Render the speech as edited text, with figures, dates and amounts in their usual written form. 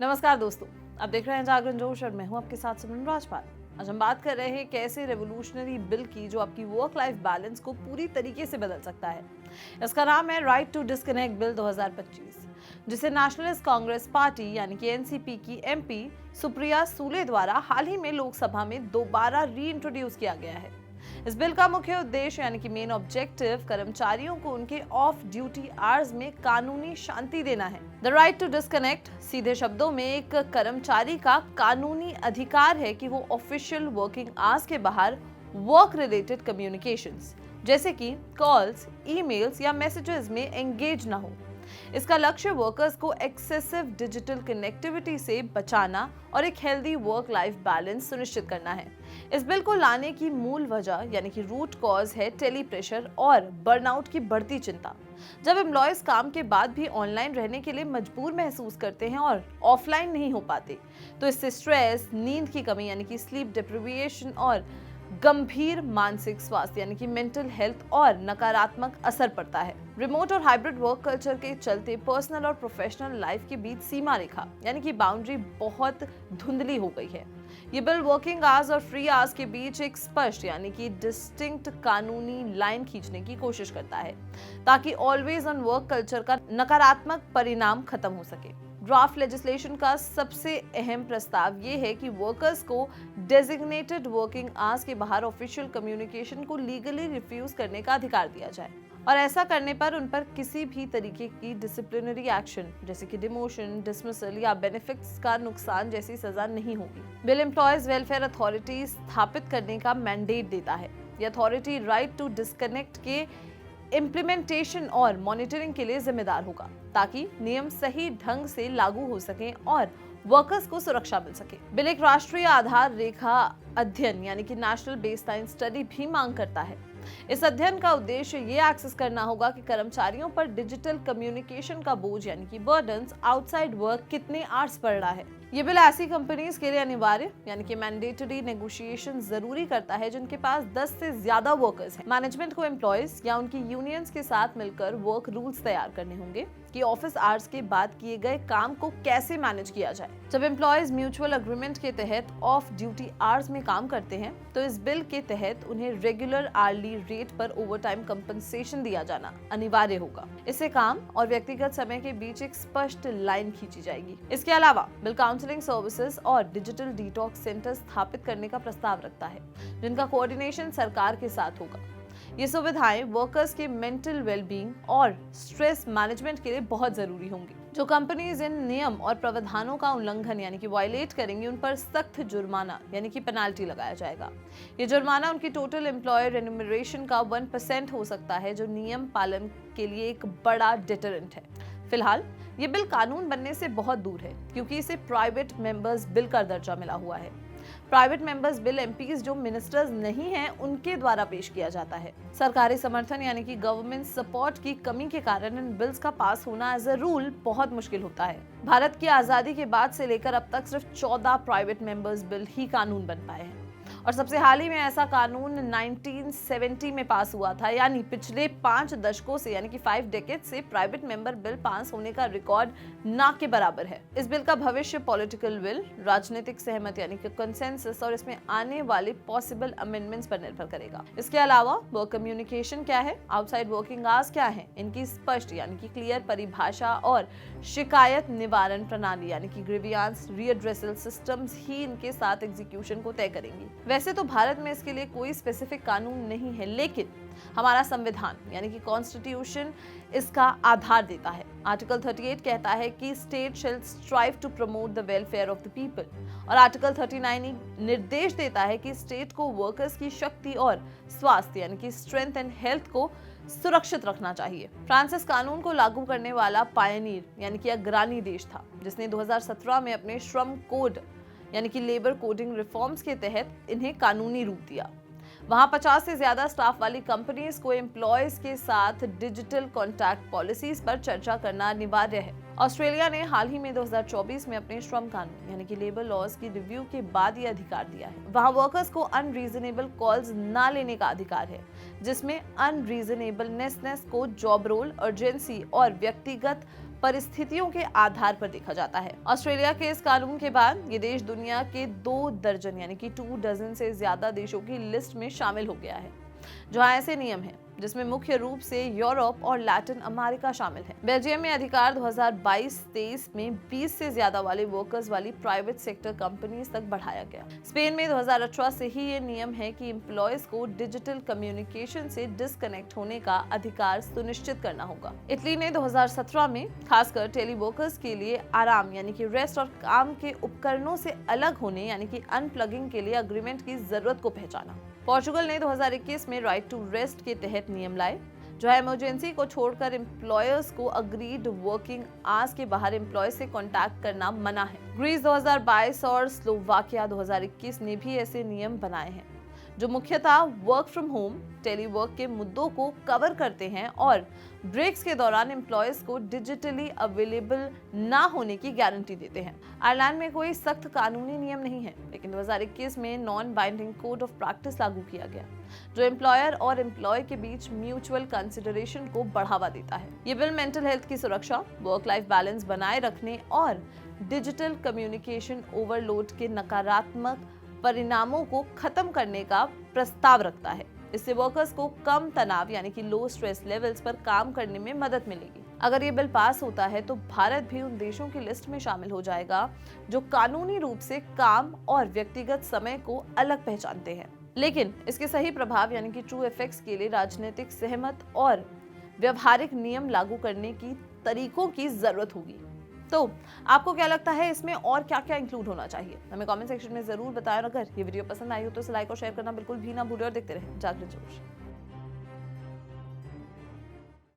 नमस्कार दोस्तों, आप देख रहे हैं जागरण जोश और मैं हूं आपके साथ सिमरन राजपाल। आज हम बात कर रहे हैं एक ऐसे रेवोल्यूशनरी बिल की जो आपकी वर्क लाइफ बैलेंस को पूरी तरीके से बदल सकता है। इसका नाम है राइट टू डिस्कनेक्ट बिल 2025, जिसे नेशनलिस्ट कांग्रेस पार्टी यानी कि एनसीपी की एमपी सुप्रिया सूले द्वारा हाल ही में लोकसभा में दोबारा री इंट्रोड्यूस किया गया है। इस बिल का मुख्य उद्देश्य यानी कि मेन ऑब्जेक्टिव कर्मचारियों को उनके ऑफ ड्यूटी आवर्स में कानूनी शांति देना है। द राइट टू डिस्कनेक्ट सीधे शब्दों में एक कर्मचारी का कानूनी अधिकार है कि वो ऑफिशियल वर्किंग आवर्स के बाहर वर्क रिलेटेड कम्युनिकेशंस जैसे कि कॉल्स, ईमेल्स या मैसेजेस में एंगेज ना हो। इसका लक्ष्य वर्कर्स को एक्सेसिव डिजिटल कनेक्टिविटी से बचाना और एक हेल्दी वर्क लाइफ बैलेंस सुनिश्चित करना है। इस बिल को लाने की मूल वजह यानी कि रूट कॉज है टेली प्रेशर और बर्नआउट की बढ़ती चिंता। जब एम्प्लॉयज काम के बाद भी ऑनलाइन रहने के लिए मजबूर महसूस करते हैं और ऑफलाइन नहीं हो पाते, तो इससे स्ट्रेस, नींद की कमी यानी कि स्लीप डिप्रिविएशन और गंभीर मानसिक स्वास्थ्य यानी कि मेंटल हेल्थ और नकारात्मक असर पड़ता है। रिमोट और हाइब्रिड वर्क कल्चर के चलते पर्सनल और प्रोफेशनल लाइफ के बीच सीमा रेखा यानी कि बाउंड्री बहुत धुंधली हो गई है। ये बिल वर्किंग आवर्स और फ्री आवर्स के बीच एक स्पष्ट यानी कि डिस्टिंक्ट कानूनी लाइन खींचने की कोशिश करता है, ताकि ऑलवेज ऑन वर्क कल्चर का नकारात्मक परिणाम खत्म हो सके। ड्राफ्ट लेजिस्लेशन का सबसे अहम प्रस्ताव ये है कि वर्कर्स को डेजिग्नेटेड वर्किंग आवर्स के बाहर ऑफिशियल कम्युनिकेशन को लीगली रिफ्यूज करने का अधिकार दिया जाए और ऐसा करने पर उन पर किसी भी तरीके की डिसिप्लिनरी एक्शन जैसे कि डिमोशन, डिसमिसल या बेनिफिट्स का नुकसान जैसी सजा नहीं होगी। बिल एम्प्लॉयज वेलफेयर अथॉरिटी स्थापित करने का मैंडेट देता है। ये अथॉरिटी राइट टू डिस्कनेक्ट के इम्प्लीमेंटेशन और मॉनिटरिंग के लिए जिम्मेदार होगा, ताकि नियम सही ढंग से लागू हो सके और वर्कर्स को सुरक्षा मिल सके। बिल एक राष्ट्रीय आधार रेखा अध्ययन यानी कि नेशनल बेसलाइन स्टडी भी मांग करता है। इस अध्ययन का उद्देश्य ये एक्सेस करना होगा कि कर्मचारियों पर डिजिटल कम्युनिकेशन का बोझ यानी कि बर्डन्स आउटसाइड वर्क कितने आवर्स पड़ रहा है। ये बिल ऐसी कंपनीज के लिए अनिवार्य यानी कि मैंडेटरी नेगोशिएशन जरूरी करता है जिनके पास 10 से ज्यादा वर्कर्स हैं। मैनेजमेंट को एम्प्लॉयज या उनकी यूनियंस के साथ मिलकर वर्क रूल्स तैयार करने होंगे कि ऑफिस आवर्स के बाद किए गए काम को कैसे मैनेज किया जाए। जब एम्प्लॉयज म्यूचुअल एग्रीमेंट के तहत ऑफ ड्यूटी आवर्स में काम करते हैं, तो इस बिल के तहत उन्हें रेगुलर आर्ली रेट पर ओवरटाइम कंपनसेशन दिया जाना अनिवार्य होगा। इससे काम और व्यक्तिगत समय के बीच एक स्पष्ट लाइन खींची जाएगी। इसके अलावा बिल काउंसलिंग सर्विसेज और डिजिटल डिटॉक्स सेंटर स्थापित करने का प्रस्ताव रखता है, जिनका कोऑर्डिनेशन सरकार के साथ होगा। ये सुविधाएं वर्कर्स के मेंटल वेलबींग और स्ट्रेस मैनेजमेंट के लिए बहुत जरूरी होंगी। जो कंपनीज इन नियम और प्रावधानों का उल्लंघन यानी कि वायलेट करेंगी, उन पर सख्त जुर्माना यानी कि पेनाल्टी लगाया जाएगा। ये जुर्माना उनकी टोटल एम्प्लॉयर रेन्यूमरेशन का 1% हो सकता है, जो नियम पालन के लिए एक बड़ा डिटरेंट है। फिलहाल ये बिल कानून बनने से बहुत दूर है, क्योंकि इसे प्राइवेट मेंबर्स बिल का दर्जा मिला हुआ है। प्राइवेट मेंबर्स बिल एमपीज जो मिनिस्टर्स नहीं हैं, उनके द्वारा पेश किया जाता है। सरकारी समर्थन यानी कि गवर्नमेंट सपोर्ट की कमी के कारण इन बिल्स का पास होना एज अ रूल बहुत मुश्किल होता है। भारत की आजादी के बाद से लेकर अब तक सिर्फ 14 प्राइवेट मेंबर्स बिल ही कानून बन पाए हैं, और सबसे हाल ही में ऐसा कानून 1970 में पास हुआ था। यानी पिछले 5 दशकों से यानी कि 5 डेकेड से प्राइवेट मेंबर बिल पास होने का रिकॉर्ड ना के बराबर है। इस बिल का भविष्य पॉलिटिकल विल, राजनीतिक सहमति यानी कि कंसेंसस और इसमें आने वाले पॉसिबल अमेंडमेंट्स पर निर्भर करेगा। इसके अलावा वर्क कम्युनिकेशन क्या है, आउटसाइड वर्किंग आवर्स क्या है, इनकी स्पष्ट यानी कि क्लियर परिभाषा और शिकायत निवारण प्रणाली यानी कि ग्रीवियांस रीएड्रेसल सिस्टम्स ही इनके साथ एग्जीक्यूशन को तय करेंगी। वैसे तो भारत में इसके लिए कोई स्पेसिफिक कानून नहीं है, लेकिन हमारा संविधान यानी कि कॉन्स्टिट्यूशन इसका आधार देता है। आर्टिकल 38 कहता है कि state shall strive to promote the welfare of the people, और आर्टिकल 39 निर्देश देता है कि स्टेट को वर्कर्स की शक्ति और स्वास्थ्य यानी कि स्ट्रेंथ एंड हेल्थ को सुरक्षित रखना चाहिए। फ्रांस इस कानून को लागू करने वाला पायनियर यानी कि अग्रणी देश था, जिसने 2017 में अपने श्रम कोड यानी कि लेबर कोडिंग रिफॉर्म्स के तहत इन्हें कानूनी रूप दिया। वहां 50 से ज्यादा स्टाफ वाली कंपनीज को एम्प्लॉयज के साथ डिजिटल कॉन्टैक्ट पॉलिसीज पर चर्चा करना अनिवार्य है। ऑस्ट्रेलिया ने हाल ही में 2024 में अपने श्रम कानून यानी कि लेबर लॉज की रिव्यू के बाद ये अधिकार दिया है। वहां वर्कर्स को अनरीजनेबल कॉल्स ना लेने का अधिकार है, जिसमें अनरीजनेबलनेस को जॉब रोल, अर्जेंसी और व्यक्तिगत परिस्थितियों के आधार पर देखा जाता है। ऑस्ट्रेलिया के इस कानून के बाद ये देश दुनिया के 2 दर्जन यानी कि 2 डजन से ज्यादा देशों की लिस्ट में शामिल हो गया है जहां ऐसे नियम हैं जिसमें मुख्य रूप से यूरोप और लैटिन अमेरिका शामिल है। बेल्जियम में अधिकार 2022-23 में 20 से ज्यादा वाले वर्कर्स वाली प्राइवेट सेक्टर कंपनीज तक बढ़ाया गया। स्पेन में 2018 से ही ये नियम है कि एम्प्लॉयज को डिजिटल कम्युनिकेशन से डिस्कनेक्ट होने का अधिकार सुनिश्चित करना होगा। इटली ने 2017 में खासकर टेली वर्कर्स के लिए आराम यानी कि रेस्ट और काम के उपकरणों से अलग होने यानी कि अनप्लगिंग के लिए अग्रीमेंट की जरूरत को पहचाना। पोर्चुगल ने 2021 में राइट टू रेस्ट के तहत नियम लाए जो इमरजेंसी को छोड़कर एम्प्लॉयर्स को अग्रीड वर्किंग आवर्स के बाहर एम्प्लॉय से कांटेक्ट करना मना है। ग्रीस 2022 और स्लोवाकिया 2021 ने भी ऐसे नियम बनाए हैं जो मुख्यतः वर्क फ्रॉम होम, टेलीवर्क के मुद्दों को कवर करते हैं और ब्रेक्स के दौरान एम्प्लॉयज को डिजिटली अवेलेबल ना होने की गारंटी देते हैं। आयरलैंड में कोई सख्त कानूनी नियम नहीं है, लेकिन 2021 में non binding code of practice लागू किया गया जो एम्प्लॉयर और एम्प्लॉय के बीच म्यूचुअल कंसिडरेशन को बढ़ावा देता है। ये बिल मेंटल हेल्थ की सुरक्षा, वर्क लाइफ बैलेंस बनाए रखने और डिजिटल कम्युनिकेशन ओवरलोड के नकारात्मक परिणामों को खत्म करने का प्रस्ताव रखता है। इससे वर्कर्स को कम तनाव यानी कि लो स्ट्रेस लेवल्स पर काम करने में मदद मिलेगी। अगर ये बिल पास होता है तो भारत भी उन देशों की लिस्ट में शामिल हो जाएगा जो कानूनी रूप से काम और व्यक्तिगत समय को अलग पहचानते हैं। लेकिन इसके सही प्रभाव यानी कि ट्रू इफेक्ट्स के लिए राजनीतिक सहमत और व्यवहारिक नियम लागू करने की तरीकों की जरूरत होगी। तो आपको क्या लगता है इसमें और क्या क्या इंक्लूड होना चाहिए? हमें कमेंट सेक्शन में जरूर बताएं। अगर ये वीडियो पसंद आई हो तो इसे लाइक और शेयर करना बिल्कुल भी ना भूलें और देखते रहें जागरण जोश।